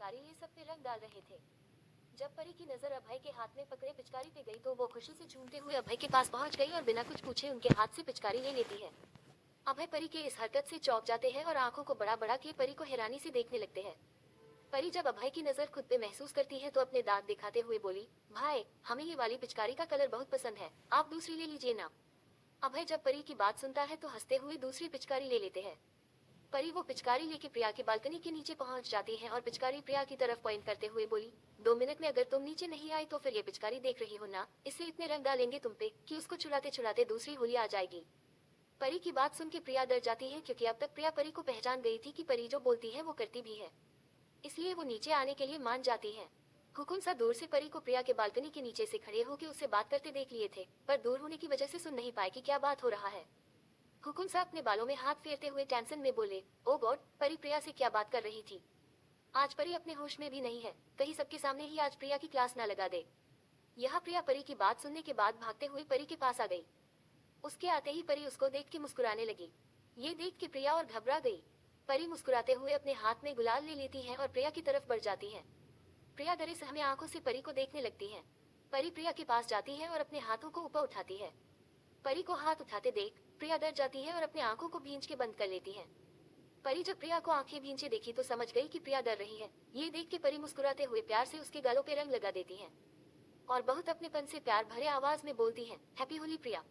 पिचकारी ये सब पे रंग डाल रहे थे। जब परी की नजर अभय के हाथ में पकड़े पिचकारी पे गई तो वो खुशी से झूमते हुए अभय के पास पहुंच गई और बिना कुछ पूछे उनके हाथ से पिचकारी ले लेती है। अभय परी के इस हरकत से चौंक जाते हैं और आंखों को बड़ा बड़ा किए परी को हैरानी से देखने लगते हैं। परी जब अभय की नजर खुद पे महसूस करती है तो अपने दांत दिखाते हुए बोली, भाई हमें ये वाली पिचकारी का कलर बहुत पसंद है, आप दूसरी ले लीजिए ना। अभय जब परी की बात सुनता है तो हंसते हुए दूसरी पिचकारी ले लेते हैं। परी वो पिचकारी लेके प्रिया की बालकनी के नीचे पहुंच जाती है और पिचकारी प्रिया की तरफ पॉइंट करते हुए बोली, 2 मिनट में अगर तुम नीचे नहीं आई तो फिर ये पिचकारी देख रही हो ना, इससे इतने रंग डालेंगे तुम पे कि उसको चुराते चुराते दूसरी होली आ जाएगी। परी की बात सुन के प्रिया डर जाती है क्योंकि अब तक प्रिया परी को पहचान गई थी कि परी जो बोलती है वो करती भी है, इसलिए वो नीचे आने के लिए मान जाती है। हुकुम सा दूर से परी को प्रिया के बालकनी के नीचे से खड़े होकर उससे बात करते देख लिए थे, पर दूर होने की वजह से सुन नहीं पाए कि क्या बात हो रहा है। हुकुम सा अपने बालों में हाथ फेरते हुए टेंशन में बोले, ओ गॉड, परी प्रिया से क्या बात कर रही थी। आज परी अपने होश में भी नहीं है, कहीं सबके सामने ही आज प्रिया की क्लास ना लगा दे। यह प्रिया परी की बात सुनने के बाद भागते हुए परी के पास आ गई। उसके आते ही परी उसको देख के मुस्कुराने लगी। ये देख के प्रिया और घबरा गई। परी मुस्कुराते हुए अपने हाथ में गुलाल ले लेती है और प्रिया की तरफ बढ़ जाती है। प्रिया डरे सहमे आंखों से परी को देखने लगती है। परी प्रिया के पास जाती है और अपने हाथों को ऊपर उठाती है। परी को हाथ उठाते देख प्रिया डर जाती है और अपने आंखों को भींच के बंद कर लेती है। परी जब प्रिया को आंखें भींचे देखी तो समझ गई कि प्रिया डर रही है। ये देख के परी मुस्कुराते हुए प्यार से उसके गालों पे रंग लगा देती है और बहुत अपनेपन से प्यार भरे आवाज में बोलती है, हैप्पी होली प्रिया।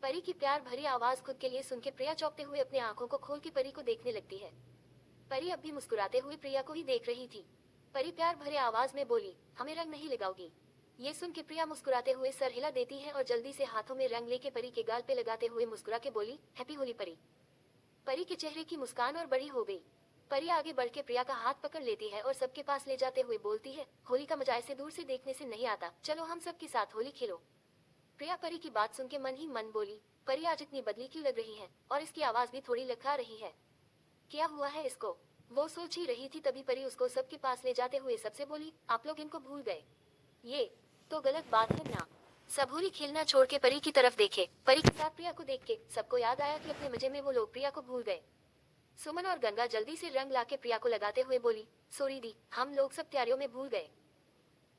परी की प्यार भरी आवाज खुद के लिए सुन के प्रिया चौंकते हुए अपनी आंखों को खोल के परी को देखने लगती है। परी अब भी मुस्कुराते हुए प्रिया को ही देख रही थी। परी प्यार भरे आवाज में बोली, हमें रंग नहीं लगाओगी। ये सुन के प्रिया मुस्कुराते हुए सर हिला देती है और जल्दी से हाथों में रंग लेके परी के गाल पे लगाते हुए मुस्कुरा के बोली, हैप्पी होली परी। परी के चेहरे की मुस्कान और बड़ी हो गई। परी आगे बढ़ के प्रिया का हाथ पकड़ लेती है और सबके पास ले जाते हुए बोलती है, होली का मजा ऐसे दूर से देखने से नहीं आता, चलो हम सबके साथ होली खेलो। प्रिया परी की बात सुन के मन ही मन बोली, परी आज इतनी बदली क्यों लग रही है और इसकी आवाज भी थोड़ी लखा रही है, क्या हुआ है इसको। वो सोच ही रही थी तभी परी उसको सबके पास ले जाते हुए सबसे बोली, आप लोग इनको भूल गए, ये तो गलत बात है ना। सब होली खेलना छोड़ के परी की तरफ देखे। परी के साथ प्रिया को देख के सबको याद आया कि अपने मजे में वो लोग प्रिया को भूल गए। सुमन और गंगा जल्दी से रंग लाके प्रिया को लगाते हुए बोली, सॉरी दी, हम लोग सब तैयारियों में भूल गए।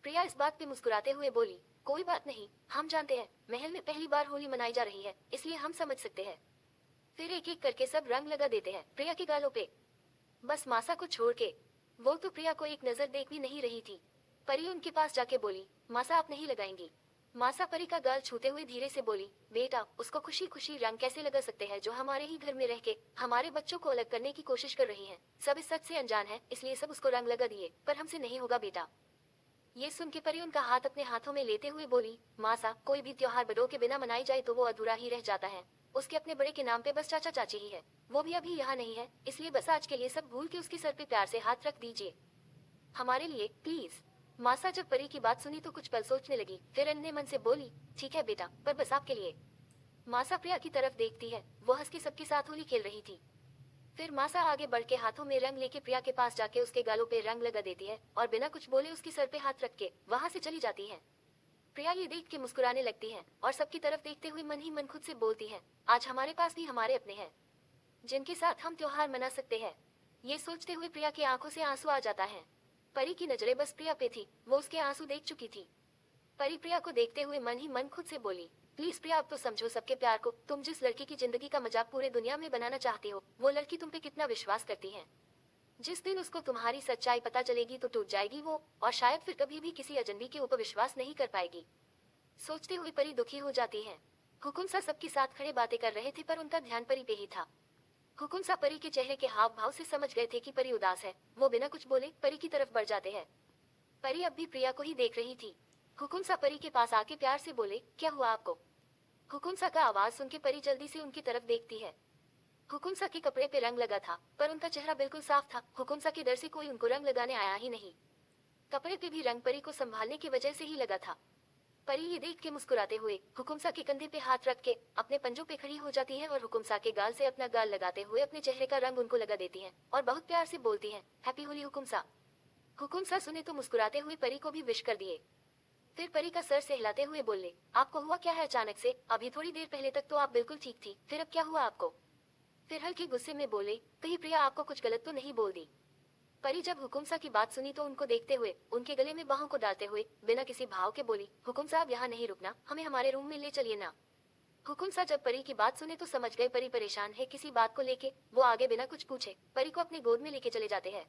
प्रिया इस बात पे मुस्कुराते हुए बोली, कोई बात नहीं, हम जानते हैं महल में पहली बार होली मनाई जा रही है, इसलिए हम समझ सकते हैं। फिर एक एक करके सब रंग लगा देते हैं प्रिया के गालों पे, बस मासा को छोड़ के। वो तो प्रिया को एक नजर देख भी नहीं रही थी। परी उनके पास जाके बोली, मासा आप नहीं लगाएंगी। मासा परी का गाल छूते हुए धीरे से बोली, बेटा उसको खुशी खुशी रंग कैसे लगा सकते हैं जो हमारे ही घर में रह के हमारे बच्चों को अलग करने की कोशिश कर रही है। सब इस सच से अनजान है, इसलिए सब उसको रंग लगा दिए, पर हमसे नहीं होगा बेटा। ये सुन के परी उनका हाथ अपने हाथों में लेते हुए बोली, मासा कोई भी त्योहार बड़ों के बिना मनाई जाए तो वो अधूरा ही रह जाता है। उसके अपने बड़े के नाम पे बस चाचा चाची ही है, वो भी अभी यहाँ नहीं है, इसलिए बस आज के लिए सब भूल के उसके सर पे प्यार से हाथ रख दीजिए हमारे लिए प्लीज। मासा जब परी की बात सुनी तो कुछ पल सोचने लगी, फिर अन्य मन से बोली, ठीक है बेटा, पर बस आपके लिए। मासा प्रिया की तरफ देखती है, वो हंस के सबके साथ होली खेल रही थी। फिर मासा आगे बढ़ के हाथों में रंग लेके प्रिया के पास जाके उसके गालों पे रंग लगा देती है और बिना कुछ बोले उसके सर पे हाथ रख के वहां से चली जाती है। प्रिया ये देख के मुस्कुराने लगती है और सबकी तरफ देखते हुए मन ही मन खुद से बोलती है, आज हमारे पास भी हमारे अपने हैं जिनके साथ हम त्योहार मना सकते हैं। ये सोचते हुए प्रिया की आंखों से आंसू आ जाता है। परी की नजरें बस प्रिया पे थी, वो उसके आंसू देख चुकी थी। परी प्रिया को देखते हुए मन ही मन खुद से बोली, प्लीज प्रिया अब तो समझो सबके प्यार को, तुम जिस लड़की की जिंदगी का मजाक पूरे दुनिया में बनाना चाहते हो वो लड़की तुम पे कितना विश्वास करती है। जिस दिन उसको तुम्हारी सच्चाई पता चलेगी तो टूट जाएगी वो, और शायद फिर कभी भी किसी अजनबी के ऊपर विश्वास नहीं कर पाएगी। सोचते हुए परी दुखी हो जाती है। हुकुम सा सबके साथ खड़े बातें कर रहे थे पर उनका ध्यान परी पे ही था। हुकुम सा परी के चेहरे के हाव भाव से समझ गए थे कि परी उदास है। वो बिना कुछ बोले परी की तरफ बढ़ जाते हैं। परी अब भी प्रिया को ही देख रही थी। हुकुम सा परी के पास आके प्यार से बोले, क्या हुआ आपको। हुकुम सा का आवाज सुन के परी जल्दी से उनकी तरफ देखती है। हुकुम सा के कपड़े पे रंग लगा था पर उनका चेहरा बिल्कुल साफ था। हुकुम सा के डर से कोई उनको रंग लगाने आया ही नहीं। कपड़े पे भी रंग परी को संभालने की वजह से ही लगा था। परी ये देख के मुस्कुराते हुए हुकुम सा के कंधे पे हाथ रख के अपने पंजों पे खड़ी हो जाती है और हुकुम सा के गाल से अपना गाल लगाते हुए अपने चेहरे का रंग उनको लगा देती है और बहुत प्यार से बोलती है, हैप्पी होली हुकुम सा। हुकुम सा सुने तो मुस्कुराते हुए परी को भी विश कर दिए। फिर परी का सर से हिलाते हुए बोले, आपको हुआ क्या है अचानक से, अभी थोड़ी देर पहले तक तो आप बिल्कुल ठीक थी, फिर अब क्या हुआ आपको। फिर हल्के गुस्से में बोले, कहीं प्रिया आपको कुछ गलत तो नहीं बोल दी। परी जब हुकुमसा की बात सुनी तो उनको देखते हुए उनके गले में बाहों को डालते हुए बिना किसी भाव के बोली, हुकुम साहब यहाँ नहीं रुकना, हमें हमारे रूम में ले चलिए ना। हुकुमसा जब परी की बात सुने तो समझ गए परी परेशान है किसी बात को लेके। वो आगे बिना कुछ पूछे परी को अपने गोद में लेके चले जाते हैं।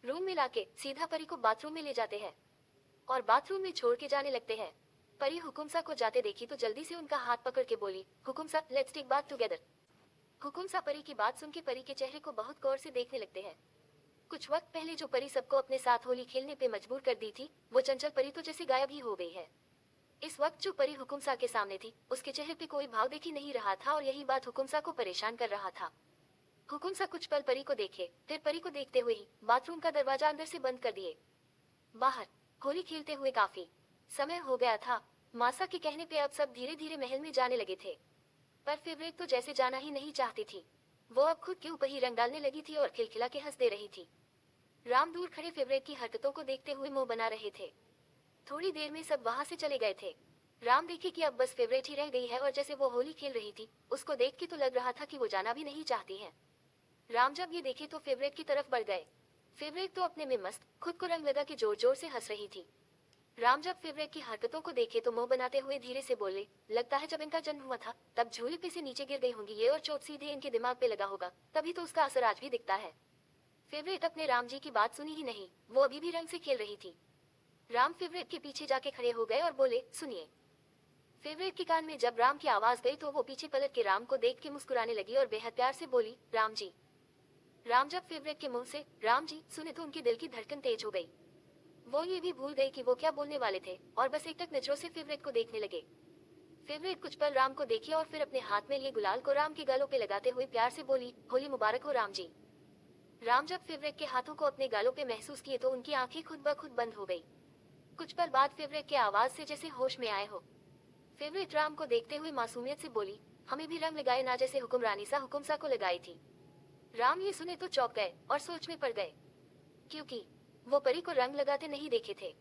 रूम में लाके सीधा परी को बाथरूम में ले जाते हैं और बाथरूम में छोड़ के जाने लगते हैं। परी हुकुमसा को जाते देखी तो जल्दी से उनका हाथ पकड़ के बोली, हुकुमसा लेट्स टेक बाथ टुगेदर। हुकुमसा परी की बात सुन के परी के चेहरे को बहुत गौर से देखने लगते हैं। कुछ वक्त पहले जो परी सबको अपने साथ होली खेलने पे मजबूर कर दी थी, वो चंचल परी तो जैसे गायब ही हो गई है। इस वक्त जो परी हुकुमसा के सामने थी, उसके चेहरे पे कोई भाव देख ही नहीं रहा था और यही बात हुकुमसा को परेशान कर रहा था। हुकुमसा कुछ पल परी को देखे, फिर परी को देखते हुए ही बाथरूम का दरवाजा अंदर से बंद कर दिए। बाहर होली खेलते हुए काफी समय हो गया था। मासा के कहने पे अब सब धीरे धीरे महल में जाने लगे थे, पर फेवरेट तो जैसे जाना ही नहीं चाहती थी। वो अब खुद के ऊपर ही रंग डालने लगी थी और खिलखिला के हंस दे रही थी। राम दूर खड़े फेवरेट की हरकतों को देखते हुए मुंह बना रहे थे। थोड़ी देर में सब वहां से चले गए थे। राम देखे कि अब बस फेवरेट ही रह गई है और जैसे वो होली खेल रही थी, उसको देख के तो लग रहा था कि वो जाना भी नहीं चाहती है। राम जब ये देखे तो फेवरेट की तरफ बढ़ गए। फेवरेट तो अपने में मस्त खुद को रंग लगा के जोर जोर से हंस रही थी। राम जब फेवरेट की हरकतों को देखे तो मुंह बनाते हुए धीरे से बोले, लगता है जब इनका जन्म हुआ था तब झूले पे से नीचे गिर गई होंगी ये और चोट सीधे इनके दिमाग पे लगा होगा, तभी तो उसका असर आज भी दिखता है। फेवरेट अपने राम जी की बात सुनी ही नहीं, वो अभी भी रंग से खेल रही थी। राम फेवरेट के पीछे जाके खड़े हो गए और बोले, सुनिए। फेवरेट के कान में जब राम की आवाज गई तो वो पीछे पलट के राम को देख के मुस्कुराने लगी और बेहद प्यार से बोली, राम जी। राम जब फेवरेट के मुंह से राम जी सुने तो उनके दिल की धड़कन तेज हो गई। वो ये भी भूल गई कि वो क्या बोलने वाले थे और बस एकटक नजरों से फेवरेट को देखने लगे। फेवरेट कुछ पल राम को देखी और फिर अपने हाथ में लिए गुलाल को राम के गालों पे लगाते हुए प्यार से बोली, होली मुबारक हो राम जी। राम जब फेवरेट के हाथों को अपने गालों पे महसूस किए तो उनकी आंखें खुद ब खुद बंद हो गई। कुछ पल बाद फेवरेट के आवाज से जैसे होश में आए हो। फेवरेट राम को देखते हुए मासूमियत से बोली, हमें भी रंग लगाए ना जैसे हुक्मरानी सा हुकुमसा को लगाई थी। राम ये सुने तो चौंक गए और सोच में पड़ गए, क्योंकि वो परी को रंग लगाते नहीं देखे थे।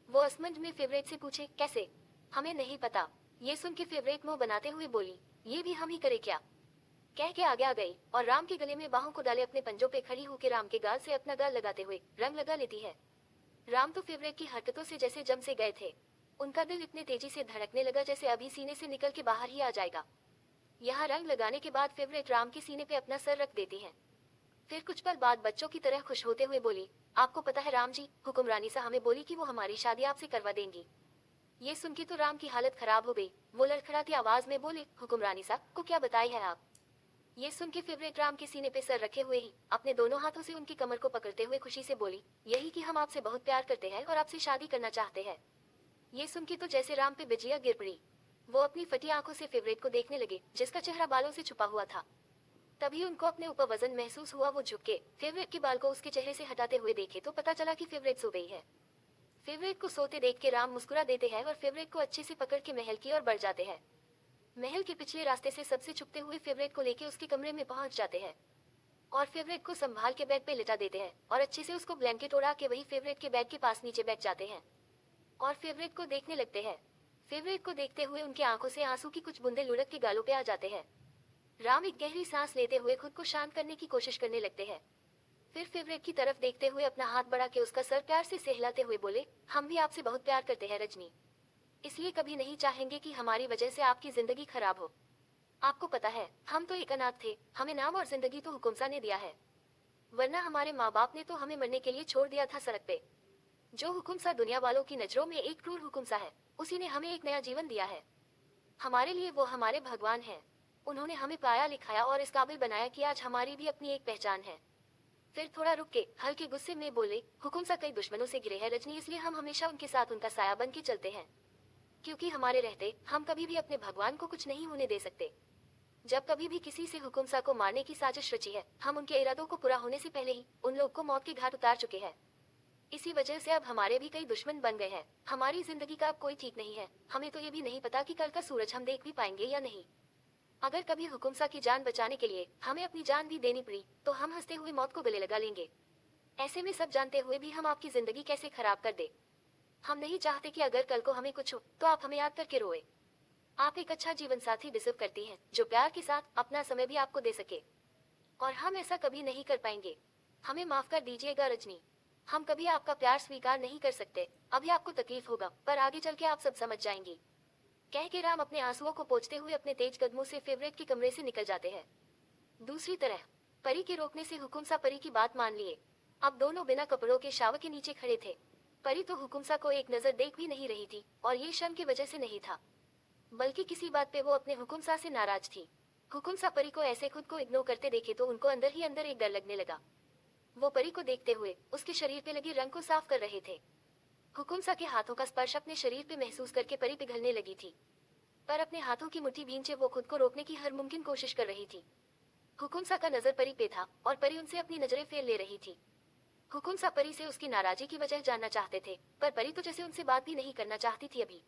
वो असमंज में फेवरेट से पूछे, कैसे? हमें नहीं पता। ये सुन के फेवरेट मुंह बनाते हुए बोली, ये भी हम ही करे क्या? कह के आगे आ गई और राम के गले में बाहों को डाले अपने पंजों पे खड़ी होकर राम के गाल से अपना गाल लगाते हुए रंग लगा लेती है। राम तो फेवरेट की हरकतों से जैसे जम से गए थे। उनका दिल इतने तेजी से धड़कने लगा जैसे अभी सीने से निकल के बाहर ही आ जाएगा। यहाँ रंग लगाने के बाद फेवरेट राम के सीने पे अपना सर रख देती है। फिर कुछ पल बाद बच्चों की तरह खुश होते हुए बोली, आपको पता है राम जी, हुक्मरानी सा हमें बोली कि वो हमारी शादी आपसे करवा देंगी। ये सुन के तो राम की हालत खराब हो गई। वो लड़खड़ाती आवाज में बोले, हुक्मरानी सा को क्या बताई है आप? ये सुन के फेवरेट राम के सीने पे सर रखे हुए ही अपने दोनों हाथों से उनकी कमर को पकड़ते हुए खुशी से बोली, यही कि हम आपसे बहुत प्यार करते हैं और आपसे शादी करना चाहते हैं। ये सुन के तो जैसे राम पे बिजलियां गिर पड़ी। वो अपनी फटी आंखों से फेवरेट को देखने लगे जिसका चेहरा बालों से छुपा हुआ था। तभी उनको अपने ऊपर वजन महसूस हुआ। वो झुक के फेवरेट के बाल को उसके चेहरे से हटाते हुए देखे तो पता चला कि फेवरेट सो गई है। फेवरेट को सोते देख के राम मुस्कुरा देते हैं और फेवरेट को अच्छे से पकड़ के महल की ओर बढ़ जाते हैं। महल के पिछले रास्ते से सबसे छुपते हुए फेवरेट को लेके उसके कमरे में पहुंच जाते हैं और फेवरेट को संभाल के बेड पे लिटा देते हैं और अच्छे से उसको ब्लैंकेट ओढ़ा के वही फेवरेट के बेड के पास नीचे बैठ जाते हैं और फेवरेट को देखने लगते हैं। फेवरेट को देखते हुए उनकी आंखों से आंसू की कुछ बूंदे लुढ़क के गालों पे आ जाते हैं। राम एक गहरी सांस लेते हुए खुद को शांत करने की कोशिश करने लगते हैं। फिर फेवरेट की तरफ देखते हुए अपना हाथ बढ़ा के उसका सर प्यार से सहलाते हुए बोले, हम भी आपसे बहुत प्यार करते हैं रजनी, इसलिए कभी नहीं चाहेंगे कि हमारी वजह से आपकी जिंदगी खराब हो। आपको पता है हम तो एक अनाथ थे, हमें नाम और जिंदगी तो हुकुमसा ने दिया है, वरना हमारे माँ बाप ने तो हमें मरने के लिए छोड़ दिया था सड़क पे। जो हुकुमसा दुनिया वालों की नजरों में एक क्रूर हुकुमसा है, उसी ने हमें एक नया जीवन दिया है। हमारे लिए वो हमारे भगवान हैं। उन्होंने हमें पाया लिखाया और इस काबिल बनाया कि आज हमारी भी अपनी एक पहचान है। फिर थोड़ा रुक के हल्के गुस्से में बोले, हुकुमसा कई दुश्मनों से घिरे हैं रजनी, इसलिए हम हमेशा उनके साथ उनका साया बन के चलते हैं, क्योंकि हमारे रहते हम कभी भी अपने भगवान को कुछ नहीं होने दे सकते। जब कभी भी किसी से हुकुमसा को मारने की साजिश रची है, हम उनके इरादों को पूरा होने से पहले ही उन लोग को मौत के घाट उतार चुके हैं। इसी वजह से अब हमारे भी कई दुश्मन बन गए हैं। हमारी जिंदगी का अब कोई ठीक नहीं है। हमें तो ये भी नहीं पता कि कल का सूरज हम देख भी पाएंगे या नहीं। अगर कभी हुकुमसा की जान बचाने के लिए हमें अपनी जान भी देनी पड़ी तो हम हंसते हुए मौत को गले लगा लेंगे। ऐसे में सब जानते हुए भी हम आपकी जिंदगी कैसे खराब कर दे। हम नहीं चाहते कि अगर कल को हमें कुछ हो तो आप हमें याद करके रोए। आप एक अच्छा जीवन साथी डिजर्व करती हैं, जो प्यार के साथ अपना समय भी आपको दे सके, और हम ऐसा कभी नहीं कर पाएंगे। हमें माफ कर दीजिएगा रजनी, हम कभी आपका प्यार स्वीकार नहीं कर सकते। अभी आपको तकलीफ होगा पर आगे चल के आप सब समझ जाएंगी। कह के राम अपने आंसुओं को पोंछते हुए अपने तेज कदमों से फेवरेट के कमरे से निकल जाते हैं। दूसरी तरह परी के रोकने से हुकुमसा परी की बात मान लिए। अब दोनों बिना कपड़ों के शावर के नीचे खड़े थे। परी तो हुकुमसा को एक नजर देख भी नहीं रही थी और ये शर्म की वजह से नहीं था, बल्कि किसी बात पे वो अपने हुकुमसा से नाराज थी। हुकुमसा परी को ऐसे खुद को इग्नोर करते देखे तो उनको अंदर ही अंदर एक डर लगने लगा। वो परी को देखते हुए उसके शरीर पे लगी रंग को साफ कर रहे थे। हुकुमसा के हाथों का स्पर्श अपने शरीर पे महसूस करके परी पिघलने लगी थी, पर अपने हाथों की मुट्ठी भींचे वो खुद को रोकने की हर मुमकिन कोशिश कर रही थी। हुकुमसा का नजर परी पे था और परी उनसे अपनी नजरें फेर ले रही थी। हुकुमसा परी से उसकी नाराजगी की वजह जानना चाहते थे, पर परी तो जैसे उनसे बात भी नहीं करना चाहती थी। अभी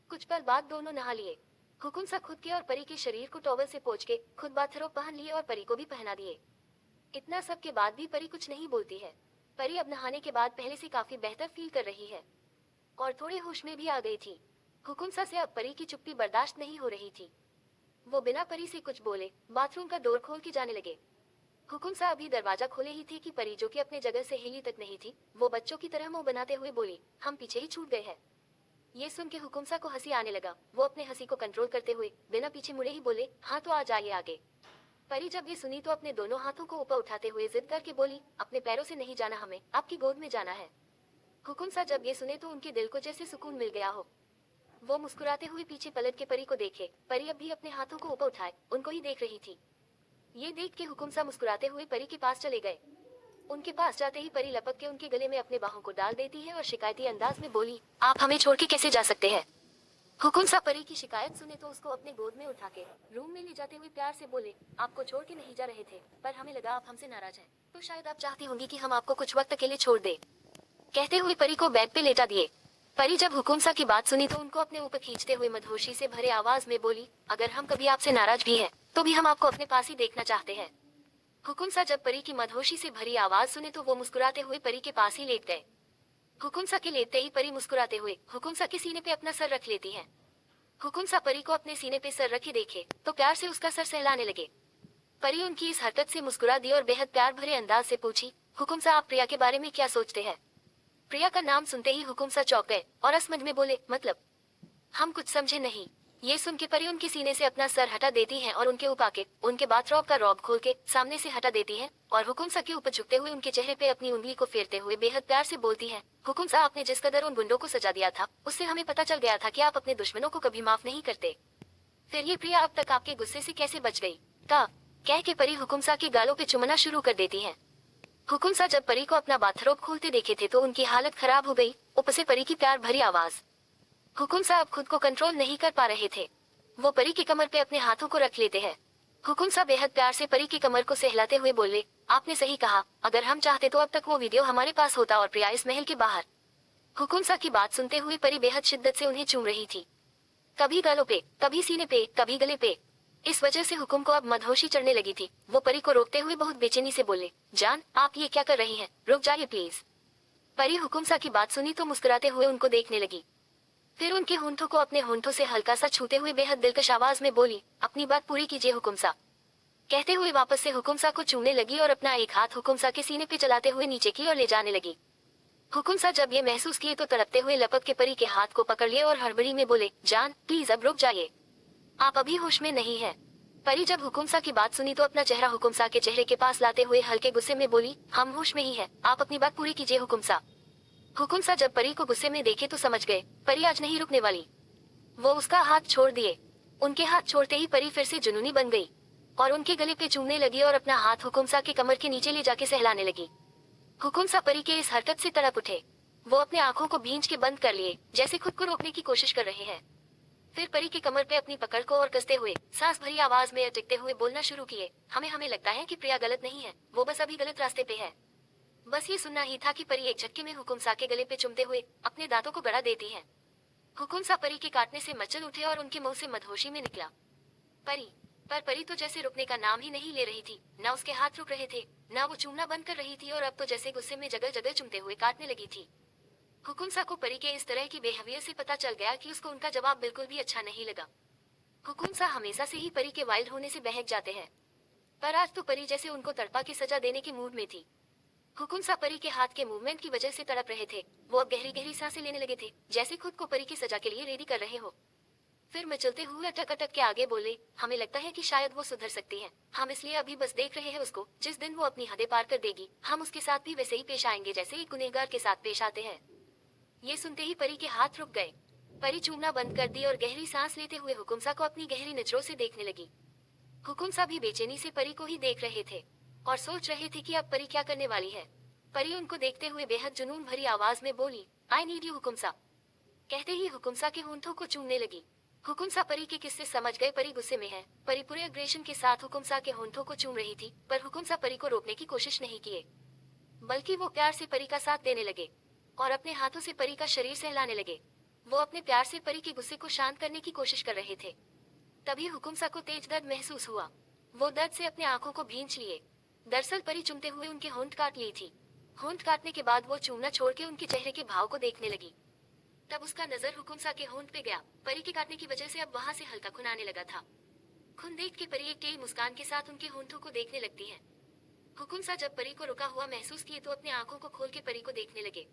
कुछ पल बाद दोनों नहा लिए। हुकुमसा खुद के और परी के शरीर को टॉवल से पोंछ के खुद बाथरोब पहन लिए और परी को भी पहना दिए। इतना सब के बाद भी परी कुछ नहीं बोलती है। परी अब नहाने के बाद पहले से काफी बेहतर फील कर रही है और थोड़े होश में भी आ गई थी। हुकुमसा से अब परी की चुप्पी बर्दाश्त नहीं हो रही थी। वो बिना परी से कुछ बोले बाथरूम का डोर खोल के जाने लगे। हुकुमसा अभी दरवाजा खोले ही थी कि परी, जो कि अपने जगह से हिली तक नहीं थी, वो बच्चों की तरह मुंह बनाते हुए बोली, हम पीछे ही छूट गए हैं। ये सुन के हुकुमसा को हंसी आने लगा। वो अपने हंसी को कंट्रोल करते हुए बिना पीछे मुड़े ही बोले, हाँ तो आ जाइए आगे। परी जब ये सुनी तो अपने दोनों हाथों को ऊपर उठाते हुए जिद करके बोली, अपने पैरों से नहीं जाना, हमें आपकी गोद में जाना है। हुकुमसा जब ये सुने तो उनके दिल को जैसे सुकून मिल गया हो। वो मुस्कुराते हुए पीछे पलट के परी को देखे। परी अब भी अपने हाथों को ऊपर उठाए उनको ही देख रही थी। ये देख के हुकुमसा मुस्कुराते हुए परी के पास चले गए। उनके पास जाते ही परी लपक के उनके गले में अपने बाहों को डाल देती है और शिकायती अंदाज में बोली, आप हमें छोड़ के कैसे जा सकते हैं। हुकुमसा परी की शिकायत सुने तो उसको अपने गोद में उठा के रूम में ले जाते हुए प्यार से बोले, आपको छोड़ के नहीं जा रहे थे, पर हमें लगा आप हमसे नाराज हैं, तो शायद आप चाहती होंगी कि हम आपको कुछ वक्त अकेले छोड़ दे। कहते हुए परी को बेड पे लेटा दिए। परी जब हुकुमसा की बात सुनी तो उनको अपने ऊपर खींचते हुए मदहोशी से भरे आवाज में बोली, अगर हम कभी आपसे नाराज भी हैं, तो भी हम आपको अपने पास ही देखना चाहते हैं। हुकुमसा जब परी की मदहोशी से भरी आवाज सुने तो वो मुस्कुराते हुए परी के पास ही लेट गए। हुकुमसा के लेटते ही परी मुस्कुराते हुए हुकुमसा के सीने पे अपना सर रख लेती है। हुकुमसा परी को अपने सीने पे सर रखे देखे तो प्यार से उसका सर सहलाने लगे। परी उनकी इस हरकत से मुस्कुरा दी और बेहद प्यार भरे अंदाज से पूछी, हुकुमसा आप प्रिया के बारे में क्या सोचते हैं। प्रिया का नाम सुनते ही हुकुमसा चौंक गए और असमझ में बोले, मतलब हम कुछ समझे नहीं। ये सुन के परी उनके सीने से अपना सर हटा देती है और उनके ऊपर आके उनके बाथरॉब का रॉब खोल के सामने से हटा देती है और हुकुमसा के ऊपर झुकते हुए उनके चेहरे पे अपनी उंगली को फेरते हुए बेहद प्यार से बोलती है, हुकुमसा आपने जिस कदर उन गुंडों को सजा दिया था उससे हमें पता चल गया था कि आप अपने दुश्मनों को कभी माफ नहीं करते। फिर ये प्रिया अब तक आपके गुस्से से कैसे बच गई का कह के परी हुकुमसा के गालों पे चुमना शुरू कर देती है। हुकुमसा जब परी को अपना बाथरोब खोलते देखे थे तो उनकी हालत खराब हो गई। ऊपर से परी की प्यार भरी आवाज। हुकुमसा अब खुद को कंट्रोल नहीं कर पा रहे थे। वो परी की कमर पे अपने हाथों को रख लेते हैं। हुकुमसा बेहद प्यार से परी की कमर को सहलाते हुए बोले, आपने सही कहा, अगर हम चाहते तो अब तक वो वीडियो हमारे पास होता और प्रिया इस महल के बाहर। हुकुमसा की बात सुनते हुए परी बेहद शिद्दत से उन्हें चूम रही थी, कभी गालों पे, कभी सीने पे, कभी गले पे। इस वजह से हुकुम को अब मदहोशी चढ़ने लगी थी। वो परी को रोकते हुए बहुत बेचैनी से बोले, जान आप ये क्या कर रही हैं, रुक जाइए प्लीज। परी हुकुमसा की बात सुनी तो मुस्कुराते हुए उनको देखने लगी। फिर उनके होंठों को अपने होंठों से हल्का सा छूते हुए बेहद दिलकश आवाज में बोली, अपनी बात पूरी कीजिए हुकुमसा। कहते हुए वापस से हुकुमसा को चूमने लगी और अपना एक हाथ हुकुमसा के सीने पे चलाते हुए नीचे की ओर ले जाने लगी। हुकुमसा जब ये महसूस किए तो तड़पते हुए लपक के परी के हाथ को पकड़ लिए और हड़बड़ी में बोले, जान प्लीज अब रुक जाइए, आप अभी होश में नहीं है। परी जब हुकुमसा की बात सुनी तो अपना चेहरा हुकुमसा के चेहरे के पास लाते हुए हल्के गुस्से में बोली, हम होश में ही है, आप अपनी बात पूरी कीजिए हुकुमसा। हुकुमसा जब परी को गुस्से में देखे तो समझ गए परी आज नहीं रुकने वाली। वो उसका हाथ छोड़ दिए। उनके हाथ छोड़ते ही परी फिर से जुनूनी बन गई और उनके गले पे चूमने लगी और अपना हाथ हुकुमसा के कमर के नीचे ले जाके सहलाने लगी। हुकुमसा परी के इस हरकत से तड़प उठे। वो अपने आंखों को भींच के बंद कर लिए जैसे खुद को रोकने की कोशिश कर रहे हैं। फिर परी की कमर पे अपनी पकड़ को और कसते हुए सांस भरी आवाज में अटकते हुए बोलना शुरू किए, हमें लगता है कि प्रिया गलत नहीं है, वो बस अभी गलत रास्ते पे है। बस ये सुनना ही था कि परी एक झटके में हुकुमसा के गले पे चुमते हुए अपने दांतों को गड़ा देती है। हुकुमसा परी के काटने से मचल उठे और उनके मुंह से मदहोशी में निकला, परी। पर परी तो जैसे रुकने का नाम ही नहीं ले रही थी। ना उसके हाथ रुक रहे थे, ना वो चूमना बंद कर रही थी और अब तो जैसे गुस्से में जगह जगह चुमते हुए काटने लगी थी। हुकुमसा को परी के इस तरह की बेहवियर से पता चल गया कि उसको उनका जवाब बिल्कुल भी अच्छा नहीं लगा। हुकुमसा हमेशा से ही परी के वाइल्ड होने से बहक जाते हैं, पर आज तो परी जैसे उनको तड़पा के सजा देने के मूड में थी। हुकुमसा परी के हाथ के मूवमेंट की वजह से तड़प रहे थे। वो अब गहरी गहरी सांसें लेने लगे थे, जैसे खुद को परी की सजा के लिए रेडी कर रहे हो। फिर मचलते हुए अटक अटक के आगे बोले, हमें लगता है कि शायद वो सुधर सकती है। हम इसलिए अभी बस देख रहे हैं उसको। जिस दिन वो अपनी हदें पार कर देगी, हम उसके साथ भी वैसे ही पेश आएंगे जैसे एक गुनहगार के साथ पेश आते हैं। ये सुनते ही परी के हाथ रुक गए। परी चूमना बंद कर दी और गहरी सांस लेते हुए हुकुमसा को अपनी गहरी नजरों से देखने लगी। हुकुमसा भी बेचैनी से परी को ही देख रहे थे और सोच रहे थे कि अब परी क्या करने वाली है। परी उनको देखते हुए बेहद जुनून भरी आवाज में बोली, आई नीड यू हुकुमसा। कहते ही हुकुमसा के होंठों को चूमने लगी। हुकुमसा परी के किस्से समझ गए। परी गुस्से में है। परी पूरे अग्रेशन के साथ हुकुमसा के होंठों को चूम रही थी, पर हुकुमसा परी को रोकने की कोशिश नहीं किए, बल्कि वो प्यार से परी का साथ देने लगे और अपने हाथों से परी का शरीर सहलाने लगे। वो अपने प्यार से परी के गुस्से को शांत करने की कोशिश कर रहे थे। तभी हुकुमसा को तेज दर्द महसूस हुआ। वो दर्द से अपने आंखों को भींच लिए। दरअसल परी चुमते हुए उनके होंठ काट ली थी। होंठ काटने के बाद वो चूमना छोड़ के उनके चेहरे के भाव को देखने लगी। तब उसका नजर हुकुमसा के होंठ पे गया। परी के काटने की वजह से अब वहां से हल्का खून आने लगा था। खून देख के परी एक टेढ़ी मुस्कान के साथ उनके होंठों को देखने लगती है। हुकुमसा जब परी को रुका हुआ महसूस किए तो अपनी आंखों को खोल के परी को देखने लगे।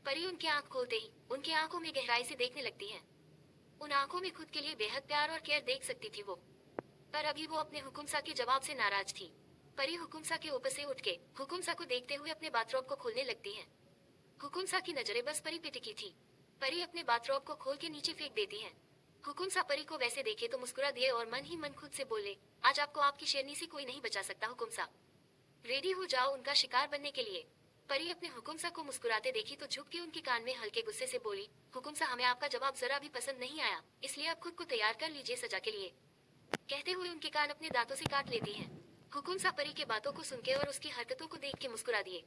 परी उनकी आंख खोलते ही उनकी आंखों में गहराई से देखने लगती है। उन आंखों में खुद के लिए बेहद प्यार और केयर देख सकती थी वो। पर अभी वो अपने हुकुमसा के जवाब से नाराज थी। परी हुकुमसा के ऊपर से उठ के हुकुमसा को देखते हुए अपने बाथरोब को खोलने लगती है। हुकुमसा की नजरें बस परी पे टिकी थी। परी अपने बाथरोब को खोल के नीचे फेंक देती है। हुकुमसा परी को वैसे देखे तो मुस्कुरा दिए और मन ही मन खुद से बोले, आज आपको आपकी शेरनी से कोई नहीं बचा सकता हुकुमसा। रेडी हो जाओ उनका शिकार बनने के लिए। परी अपने हुकुमसा को मुस्कुराते देखी तो झुक के उनके कान में हल्के गुस्से से बोली, हुकुमसा हमें आपका जवाब जरा भी पसंद नहीं आया, इसलिए आप खुद को तैयार कर लीजिए सजा के लिए। कहते हुए उनके कान अपने दांतों से काट लेती है। हुकुमसा परी के बातों को सुन के और उसकी हरकतों को देख के मुस्कुरा दिए।